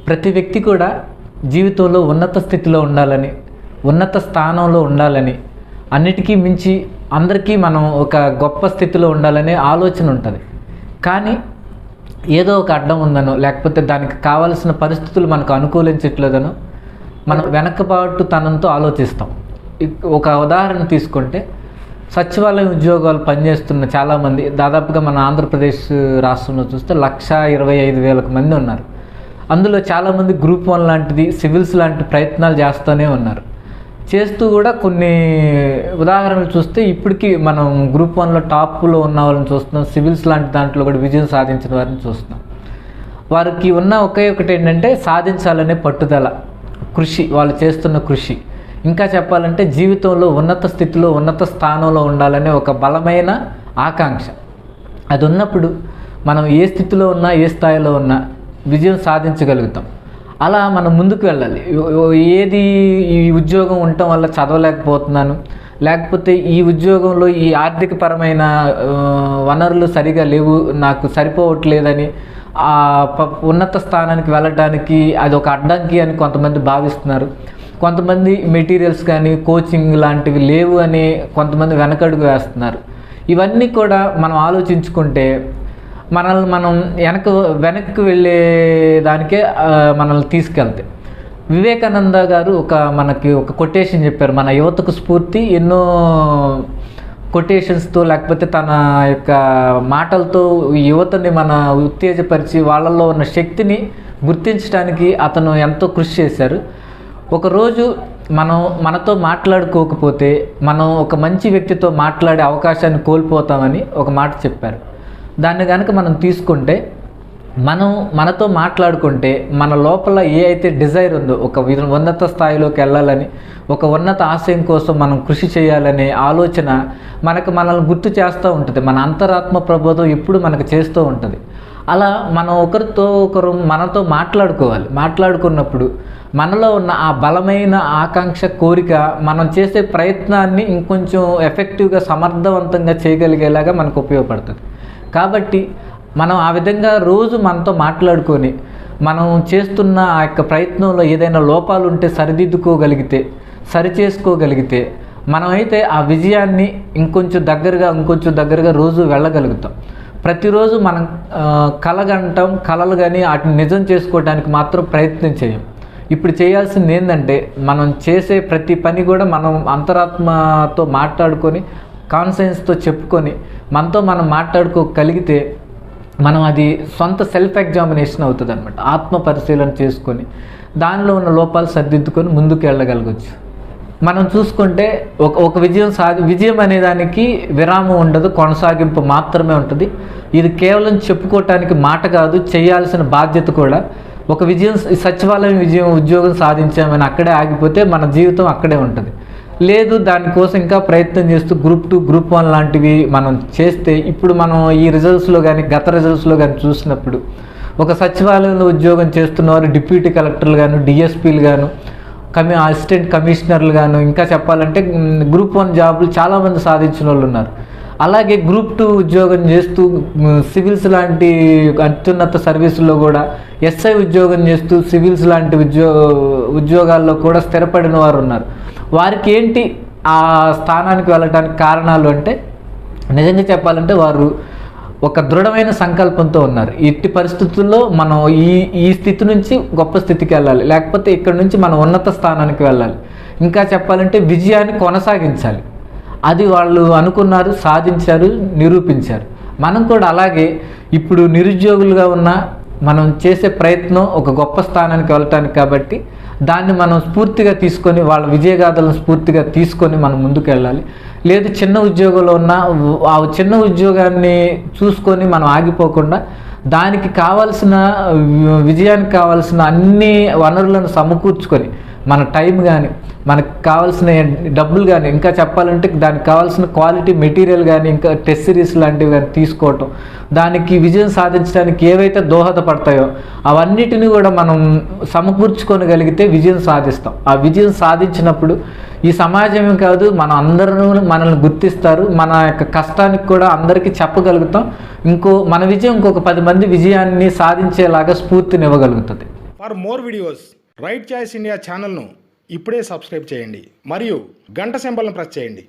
ప్రతి వ్యక్తి కూడా జీవితంలో ఉన్నత స్థితిలో ఉండాలని, ఉన్నత స్థానంలో ఉండాలని, అన్నిటికీ మించి అందరికీ మనం ఒక గొప్ప స్థితిలో ఉండాలనే ఆలోచన ఉంటుంది. కానీ ఏదో ఒక అడ్డం ఉందనో, లేకపోతే దానికి కావాల్సిన పరిస్థితులు మనకు అనుకూలించట్లేదనో మనం వెనకబాటుతనంతో ఆలోచిస్తాం. ఒక ఉదాహరణ తీసుకుంటే, సచివాలయం ఉద్యోగాలు పనిచేస్తున్న చాలామంది, దాదాపుగా మన ఆంధ్రప్రదేశ్ రాష్ట్రంలో చూస్తే 1,25,000 మంది ఉన్నారు. అందులో చాలామంది గ్రూప్ 1 లాంటిది, సివిల్స్ లాంటి ప్రయత్నాలు చేస్తూనే ఉన్నారు. చేస్తూ కూడా కొన్ని ఉదాహరణలు చూస్తే ఇప్పటికీ మనం గ్రూప్ 1లో టాప్లో ఉన్న వాళ్ళని చూస్తున్నాం, సివిల్స్ లాంటి దాంట్లో కూడా విజయం సాధించిన వారిని చూస్తున్నాం. వారికి ఉన్న ఒకే ఒకటి ఏంటంటే సాధించాలనే పట్టుదల, కృషి, వాళ్ళు చేస్తున్న కృషి. ఇంకా చెప్పాలంటే జీవితంలో ఉన్నత స్థితిలో, ఉన్నత స్థానంలో ఉండాలనే ఒక బలమైన ఆకాంక్ష. అది ఉన్నప్పుడు మనం ఏ స్థితిలో ఉన్నా, ఏ స్థాయిలో ఉన్నా విజయం సాధించగలుగుతాం. అలా మనం ముందుకు వెళ్ళాలి. ఏది ఈ ఉద్యోగం ఉండటం వల్ల చదవలేకపోతున్నాను, లేకపోతే ఈ ఉద్యోగంలో ఈ ఆర్థికపరమైన వనరులు సరిగా లేవు, నాకు సరిపోవట్లేదని ఉన్నత స్థానానికి వెళ్ళటానికి అది ఒక అడ్డంకి అని కొంతమంది భావిస్తున్నారు. కొంతమంది మెటీరియల్స్ కానీ కోచింగ్ లాంటివి లేవు అని కొంతమంది వెనకడుగు వేస్తున్నారు. ఇవన్నీ కూడా మనం ఆలోచించుకుంటే మనల్ని మనం వెనక్కి వెళ్ళే దానికే మనల్ని తీసుకెళ్తాయి. వివేకానంద గారు మనకి ఒక కొటేషన్ చెప్పారు. మన యువతకు స్ఫూర్తి. ఎన్నో కొటేషన్స్తో, లేకపోతే తన యొక్క మాటలతో యువతని మన ఉత్తేజపరిచి వాళ్ళల్లో ఉన్న శక్తిని గుర్తించడానికి అతను ఎంతో కృషి చేశారు. ఒకరోజు మనతో మాట్లాడుకోకపోతే మనం ఒక మంచి వ్యక్తితో మాట్లాడే అవకాశాన్ని కోల్పోతామని ఒక మాట చెప్పారు. దాన్ని కనుక మనం తీసుకుంటే, మనతో మాట్లాడుకుంటే మన లోపల ఏ అయితే డిజైర్ ఉందో, ఒక ఉన్నత స్థాయిలోకి వెళ్ళాలని, ఒక ఉన్నత ఆశయం కోసం మనం కృషి చేయాలనే ఆలోచన మనల్ని గుర్తు చేస్తూ ఉంటుంది. మన అంతరాత్మ ప్రబోధం ఎప్పుడు మనకు చేస్తూ ఉంటుంది. అలా మనం ఒకరు మనతో మాట్లాడుకోవాలి. మాట్లాడుకున్నప్పుడు మనలో ఉన్న ఆ బలమైన ఆకాంక్ష, కోరిక మనం చేసే ప్రయత్నాన్ని ఇంకొంచెం ఎఫెక్టివ్గా, సమర్థవంతంగా చేయగలిగేలాగా మనకు ఉపయోగపడుతుంది. కాబట్టి మనం ఆ విధంగా రోజు మనతో మాట్లాడుకొని మనం చేస్తున్న ఆ యొక్క ప్రయత్నంలో ఏదైనా లోపాలు ఉంటే సరిదిద్దుకోగలిగితే, సరిచేసుకోగలిగితే మనమైతే ఆ విజయాన్ని ఇంకొంచెం దగ్గరగా రోజు వెళ్ళగలుగుతాం. ప్రతిరోజు మనం కలలు కానీ వాటిని నిజం చేసుకోవడానికి మాత్రం ప్రయత్నం చేయం. ఇప్పుడు చేయాల్సింది ఏంటంటే, మనం చేసే ప్రతి పని కూడా మనం అంతరాత్మతో మాట్లాడుకొని, కాన్షియన్స్తో చెప్పుకొని, మనతో మనం మాట్లాడుకోగలిగితే మనం అది సొంత సెల్ఫ్ ఎగ్జామినేషన్ అవుతుంది అనమాట. ఆత్మ పరిశీలన చేసుకొని దానిలో ఉన్న లోపాలు సర్దిద్దుకొని ముందుకు వెళ్ళగలగచ్చు. మనం చూసుకుంటే ఒక విజయం అనే దానికి విరామం ఉండదు, కొనసాగింపు మాత్రమే ఉంటుంది. ఇది కేవలం చెప్పుకోవటానికి మాట కాదు, చేయాల్సిన బాధ్యత కూడా. ఒక సచివాలయం ఉద్యోగం సాధించామని అక్కడే ఆగిపోతే మన జీవితం అక్కడే ఉంటుంది. లేదు, దానికోసం ఇంకా ప్రయత్నం చేస్తూ గ్రూప్ 2, గ్రూప్ 1 లాంటివి మనం చేస్తే, ఇప్పుడు మనం ఈ రిజల్ట్స్లో కానీ గత రిజల్ట్స్లో కానీ చూసినప్పుడు ఒక సచివాలయంలో ఉద్యోగం చేస్తున్న వారు డిప్యూటీ కలెక్టర్లు గాను, డిఎస్పీలు గాను, అసిస్టెంట్ కమిషనర్లు గాను, ఇంకా చెప్పాలంటే గ్రూప్ 1 జాబులు చాలామంది సాధించిన వాళ్ళు ఉన్నారు. అలాగే గ్రూప్ 2 ఉద్యోగం చేస్తూ సివిల్స్ లాంటి అత్యున్నత సర్వీసుల్లో కూడా ఎస్ఐ ఉద్యోగం చేస్తూ సివిల్స్ లాంటి ఉద్యోగాల్లో కూడా స్థిరపడిన వారు ఉన్నారు. వారికి ఏంటి ఆ స్థానానికి వెళ్ళటానికి కారణాలు అంటే, నిజంగా చెప్పాలంటే వారు ఒక దృఢమైన సంకల్పంతో ఉన్నారు. ఇట్టి పరిస్థితుల్లో మనం ఈ స్థితి నుంచి గొప్ప స్థితికి వెళ్ళాలి, లేకపోతే ఇక్కడ నుంచి మనం ఉన్నత స్థానానికి వెళ్ళాలి, ఇంకా చెప్పాలంటే విజయాన్ని కొనసాగించాలి. అది వాళ్ళు అనుకున్నారు, సాధించారు, నిరూపించారు. మనం కూడా అలాగే ఇప్పుడు నిరుద్యోగులుగా ఉన్న మనం చేసే ప్రయత్నం ఒక గొప్ప స్థానానికి వెళ్ళటానికి. కాబట్టి దాన్ని మనం స్ఫూర్తిగా తీసుకొని, వాళ్ళ విజయగాథలను స్ఫూర్తిగా తీసుకొని మనం ముందుకు వెళ్ళాలి. లేదు, చిన్న ఉద్యోగంలో ఉన్న ఆ చిన్న ఉద్యోగాన్ని చూసుకొని మనం ఆగిపోకుండా దానికి కావాల్సిన విజయానికి కావాల్సిన అన్ని వనరులను సమకూర్చుకొని, మన టైం కానీ, మనకు కావాల్సిన డబ్బులు కానీ, ఇంకా చెప్పాలంటే దానికి కావాల్సిన క్వాలిటీ మెటీరియల్ కానీ, ఇంకా టెస్ట్ సిరీస్ లాంటివి కానీ తీసుకోవటం, దానికి విజయం సాధించడానికి ఏవైతే దోహదపడతాయో అవన్నిటిని కూడా మనం సమకూర్చుకోగలిగితే విజయం సాధిస్తాం. ఆ విజయం సాధించినప్పుడు ఈ సమాజమే కాదు, మనం అందరూ మనల్ని గుర్తిస్తారు. మన యొక్క కష్టానికి కూడా అందరికీ చెప్పగలుగుతాం. మన విజయం ఇంకొక 10 మంది విజయాన్ని సాధించేలాగా స్ఫూర్తిని ఇవ్వగలుగుతుంది. For more videos Right Choice India ఛానల్ను ఇప్పుడే సబ్స్క్రైబ్ చేయండి మరియు గంట సింబల్ను ప్రెస్ చేయండి.